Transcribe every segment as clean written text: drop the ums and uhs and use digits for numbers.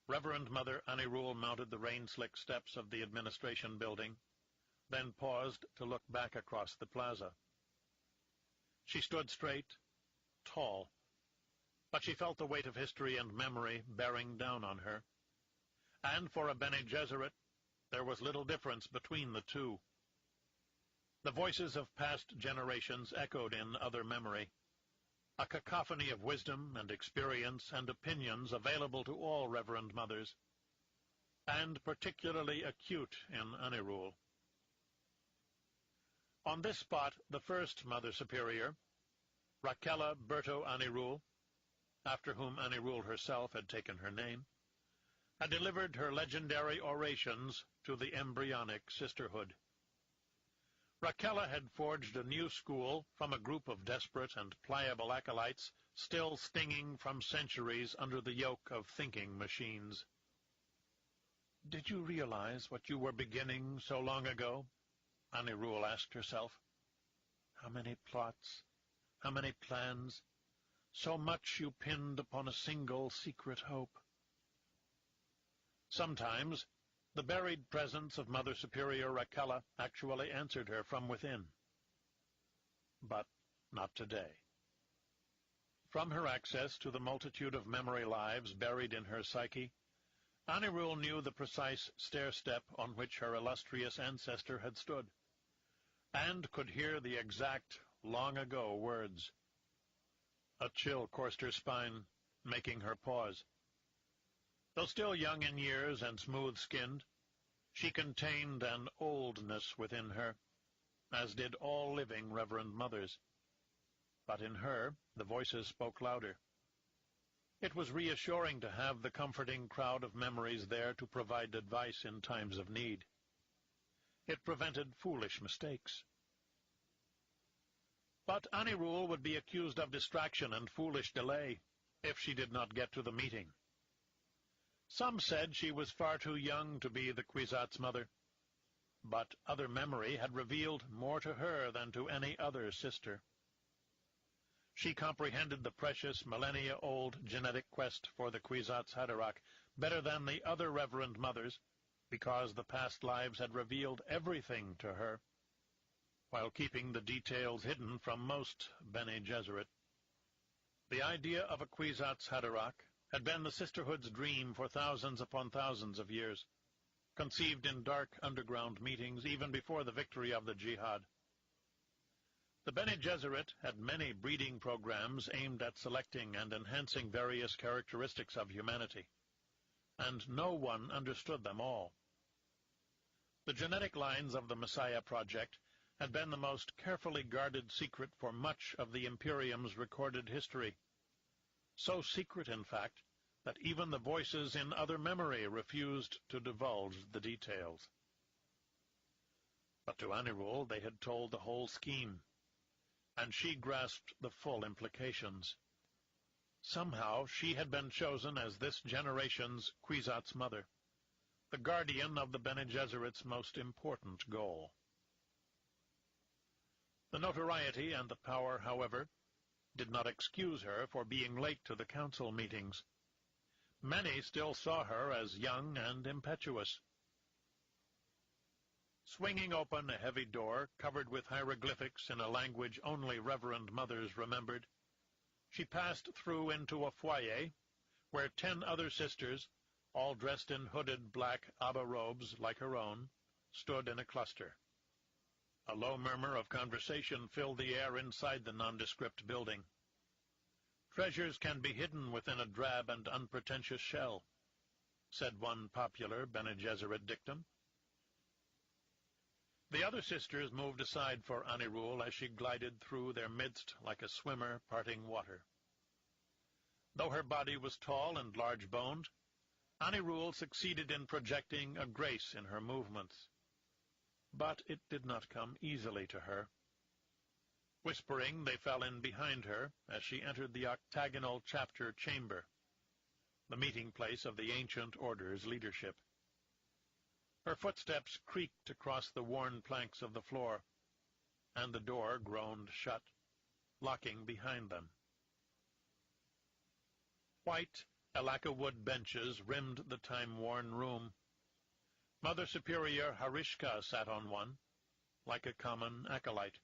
Reverend Mother Anirul mounted the rain-slick steps of the administration building, then paused to look back across the plaza. She stood straight, tall, but she felt the weight of history and memory bearing down on her. And for a Bene Gesserit, there was little difference between the two. The voices of past generations echoed in other memory, a cacophony of wisdom and experience and opinions available to all Reverend Mothers, and particularly acute in Anirul. On this spot, the first Mother Superior, Raquella Berto Anirul, after whom Anirul herself had taken her name, had delivered her legendary orations to the embryonic sisterhood. Raquella had forged a new school from a group of desperate and pliable acolytes still stinging from centuries under the yoke of thinking machines. "Did you realize what you were beginning so long ago?" Anirul asked herself. "How many plots, how many plans, so much you pinned upon a single secret hope." Sometimes the buried presence of Mother Superior Raquella actually answered her from within. But not today. From her access to the multitude of memory lives buried in her psyche, Anirul knew the precise stair-step on which her illustrious ancestor had stood, and could hear the exact long-ago words. A chill coursed her spine, making her pause. Though still young in years and smooth-skinned, she contained an oldness within her, as did all living Reverend Mothers. But in her, the voices spoke louder. It was reassuring to have the comforting crowd of memories there to provide advice in times of need. It prevented foolish mistakes. But Anirul would be accused of distraction and foolish delay if she did not get to the meeting. Some said she was far too young to be the Kwisatz Mother, but other memory had revealed more to her than to any other sister. She comprehended the precious millennia-old genetic quest for the Kwisatz Haderach better than the other Reverend Mothers, because the past lives had revealed everything to her, while keeping the details hidden from most Bene Gesserit. The idea of a Kwisatz Haderach had been the sisterhood's dream for thousands upon thousands of years, conceived in dark underground meetings even before the victory of the Jihad. The Bene Gesserit had many breeding programs aimed at selecting and enhancing various characteristics of humanity, and no one understood them all. The genetic lines of the Messiah Project had been the most carefully guarded secret for much of the Imperium's recorded history. So secret, in fact, that even the voices in other memory refused to divulge the details. But to Anirul they had told the whole scheme, and she grasped the full implications. Somehow she had been chosen as this generation's Kwisatz Mother, the guardian of the Bene Gesserit's most important goal. The notoriety and the power, however, did not excuse her for being late to the council meetings. Many still saw her as young and impetuous. Swinging open a heavy door covered with hieroglyphics in a language only Reverend Mothers remembered, she passed through into a foyer where 10 other sisters, all dressed in hooded black Abba robes like her own, stood in a cluster. A low murmur of conversation filled the air inside the nondescript building. "Treasures can be hidden within a drab and unpretentious shell," said one popular Bene Gesserit dictum. The other sisters moved aside for Anirul as she glided through their midst like a swimmer parting water. Though her body was tall and large-boned, Anirul succeeded in projecting a grace in her movements. But it did not come easily to her. Whispering, they fell in behind her as she entered the octagonal chapter chamber, the meeting place of the ancient order's leadership. Her footsteps creaked across the worn planks of the floor, and the door groaned shut, locking behind them. White Lacquer wood benches rimmed the time-worn room. Mother Superior Harishka sat on one, like a common acolyte.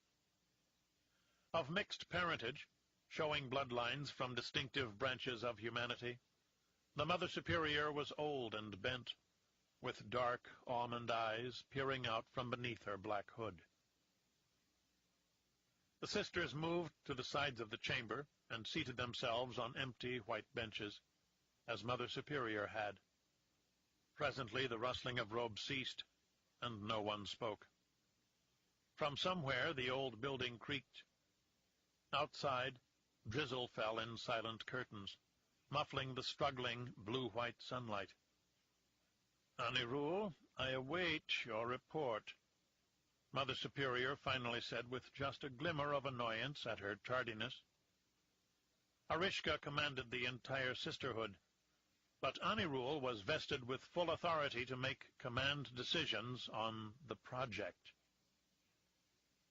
Of mixed parentage, showing bloodlines from distinctive branches of humanity, the Mother Superior was old and bent, with dark almond eyes peering out from beneath her black hood. The sisters moved to the sides of the chamber and seated themselves on empty white benches, as Mother Superior had. Presently the rustling of robes ceased, and no one spoke. From somewhere the old building creaked. Outside, drizzle fell in silent curtains, muffling the struggling blue-white sunlight. "Anirul, I await your report," Mother Superior finally said with just a glimmer of annoyance at her tardiness. Harishka commanded the entire sisterhood, but Anirul was vested with full authority to make command decisions on the project.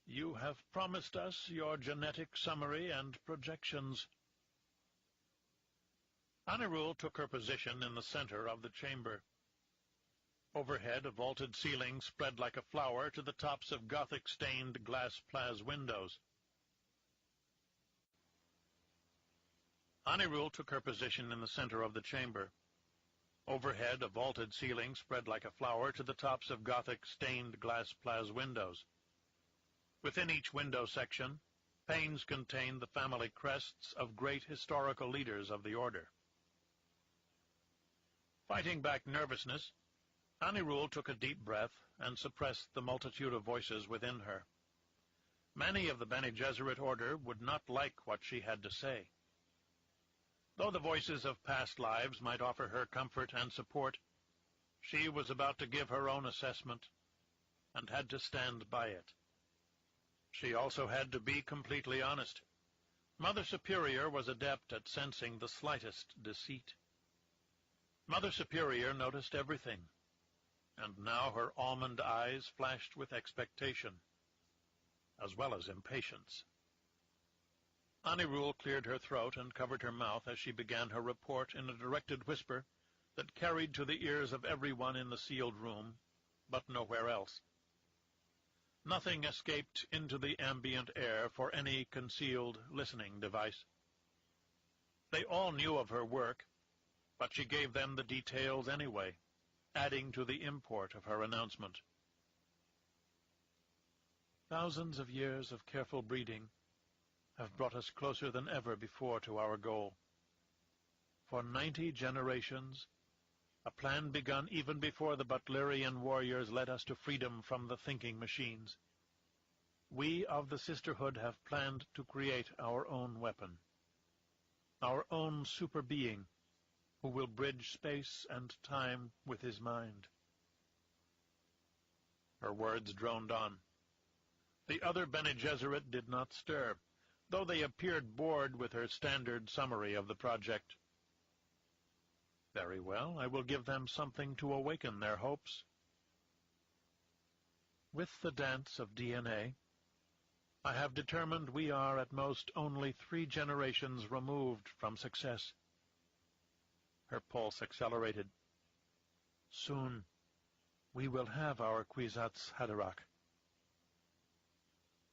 "You have promised us your genetic summary and projections." Anirul took her position in the center of the chamber. Overhead, a vaulted ceiling spread like a flower to the tops of Gothic-stained glass-plaze windows. Anirul took her position in the center of the chamber. Overhead, a vaulted ceiling spread like a flower to the tops of Gothic-stained glass-plaze windows. Within each window section, panes contained the family crests of great historical leaders of the order. Fighting back nervousness, Anirul took a deep breath and suppressed the multitude of voices within her. Many of the Bene Gesserit order would not like what she had to say. Though the voices of past lives might offer her comfort and support, she was about to give her own assessment and had to stand by it. She also had to be completely honest. Mother Superior was adept at sensing the slightest deceit. Mother Superior noticed everything, and now her almond eyes flashed with expectation, as well as impatience. Anirul cleared her throat and covered her mouth as she began her report in a directed whisper that carried to the ears of everyone in the sealed room, but nowhere else. Nothing escaped into the ambient air for any concealed listening device. They all knew of her work, but she gave them the details anyway, adding to the import of her announcement. Thousands of years of careful breeding have brought us closer than ever before to our goal. For 90 generations, a plan begun even before the Butlerian warriors led us to freedom from the thinking machines. We of the Sisterhood have planned to create our own weapon, our own super being, who will bridge space and time with his mind. Her words droned on. The other Bene Gesserit did not stir, though they appeared bored with her standard summary of the project. Very well, I will give them something to awaken their hopes. With the dance of DNA, I have determined we are at most only 3 generations removed from success. Her pulse accelerated. Soon, we will have our Kwisatz Haderach.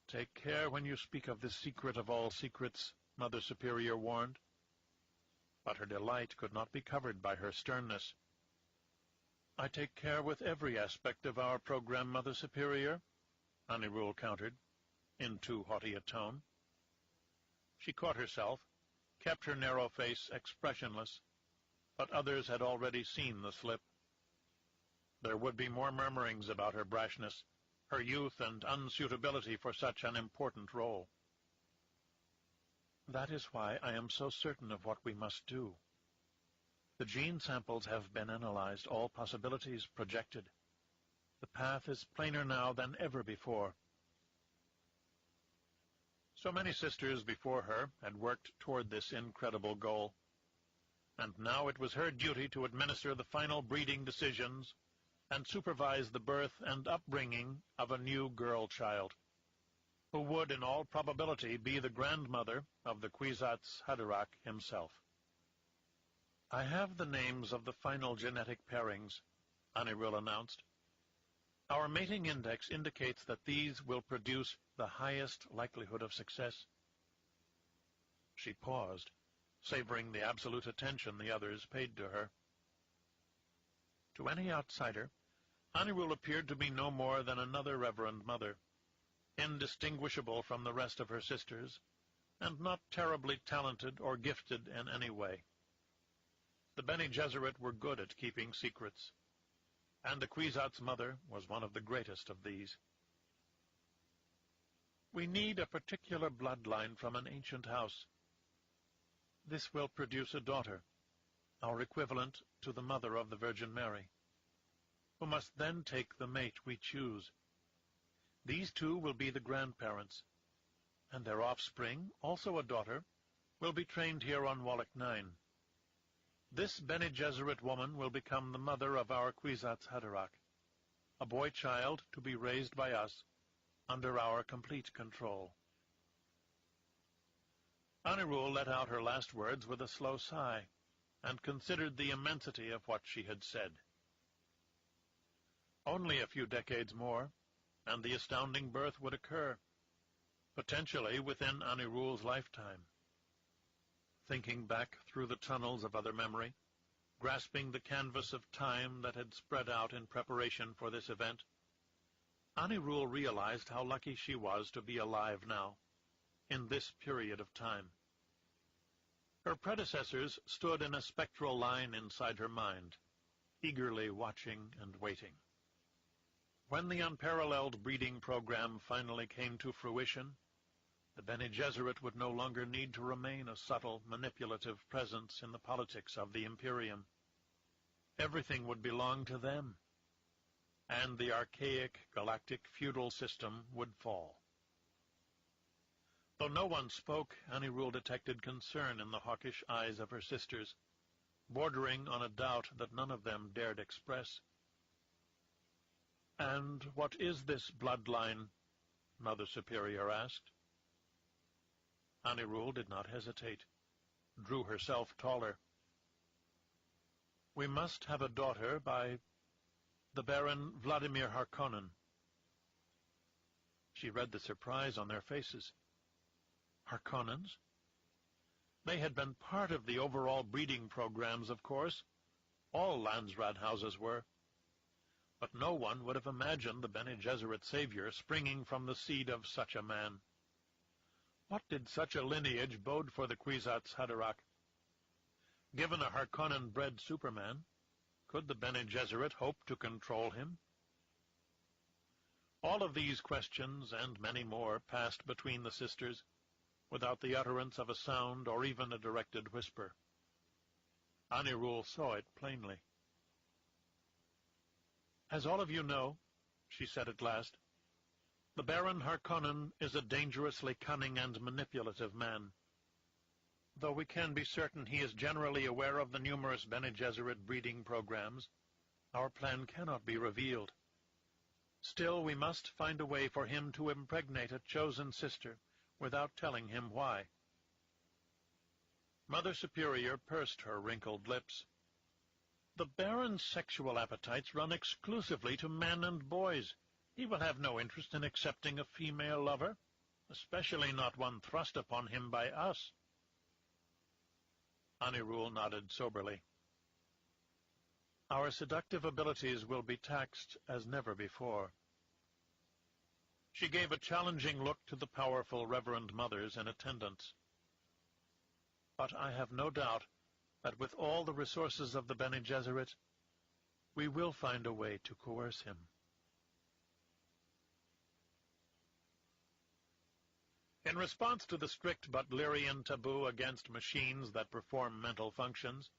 Take care when you speak of this secret of all secrets, Mother Superior warned. But her delight could not be covered by her sternness. I take care with every aspect of our program, Mother Superior, Anirul countered, in too haughty a tone. She caught herself, kept her narrow face expressionless, but others had already seen the slip. There would be more murmurings about her brashness, her youth and unsuitability for such an important role. That is why I am so certain of what we must do. The gene samples have been analyzed, all possibilities projected. The path is plainer now than ever before. So many sisters before her had worked toward this incredible goal, and now it was her duty to administer the final breeding decisions and supervise the birth and upbringing of a new girl child, who would in all probability be the grandmother of the Kwisatz Haderach himself. I have the names of the final genetic pairings, Anirul announced. Our mating index indicates that these will produce the highest likelihood of success. She paused, savoring the absolute attention the others paid to her. To any outsider, Anirul appeared to be no more than another Reverend Mother, indistinguishable from the rest of her sisters, and not terribly talented or gifted in any way. The Bene Gesserit were good at keeping secrets, and the Kwisatz Mother was one of the greatest of these. We need a particular bloodline from an ancient house. This will produce a daughter, our equivalent to the mother of the Virgin Mary, who must then take the mate we choose. These two will be the grandparents, and their offspring, also a daughter, will be trained here on Wallach 9. This Bene Gesserit woman will become the mother of our Kwisatz Haderach, a boy-child to be raised by us, under our complete control. Anirul let out her last words with a slow sigh, and considered the immensity of what she had said. Only a few decades more, and the astounding birth would occur, potentially within Anirul's lifetime. Thinking back through the tunnels of other memory, grasping the canvas of time that had spread out in preparation for this event, Anirul realized how lucky she was to be alive now, in this period of time. Her predecessors stood in a spectral line inside her mind, eagerly watching and waiting. When the unparalleled breeding program finally came to fruition, the Bene Gesserit would no longer need to remain a subtle, manipulative presence in the politics of the Imperium. Everything would belong to them, and the archaic galactic feudal system would fall. Though no one spoke, Anirul detected concern in the hawkish eyes of her sisters, bordering on a doubt that none of them dared express. "And what is this bloodline?" Mother Superior asked. Anirul did not hesitate, drew herself taller. "We must have a daughter by the Baron Vladimir Harkonnen." She read the surprise on their faces. Harkonnens? They had been part of the overall breeding programs, of course. All Landsraad houses were. But no one would have imagined the Bene Gesserit savior springing from the seed of such a man. What did such a lineage bode for the Kwisatz Haderach? Given a Harkonnen-bred Superman, could the Bene Gesserit hope to control him? All of these questions, and many more, passed between the sisters, without the utterance of a sound or even a directed whisper. Anirul saw it plainly. "As all of you know," she said at last, "the Baron Harkonnen is a dangerously cunning and manipulative man. Though we can be certain he is generally aware of the numerous Bene Gesserit breeding programs, our plan cannot be revealed. Still, we must find a way for him to impregnate a chosen sister without telling him why." Mother Superior pursed her wrinkled lips. "The Baron's sexual appetites run exclusively to men and boys. He will have no interest in accepting a female lover, especially not one thrust upon him by us." Anirul nodded soberly. "Our seductive abilities will be taxed as never before." She gave a challenging look to the powerful Reverend Mothers in attendance. "But I have no doubt that with all the resources of the Bene Gesserit, we will find a way to coerce him." In response to the strict but Lyrian taboo against machines that perform mental functions,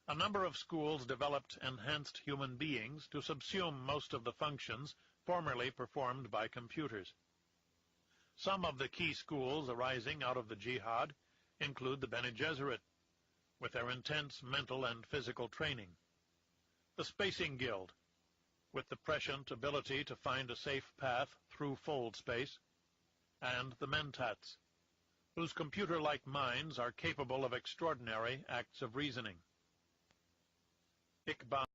a number of schools developed enhanced human beings to subsume most of the functions formerly performed by computers. Some of the key schools arising out of the Jihad include the Bene Gesserit, with their intense mental and physical training, the Spacing Guild, with the prescient ability to find a safe path through fold space, and the Mentats, whose computer-like minds are capable of extraordinary acts of reasoning. Iqbal.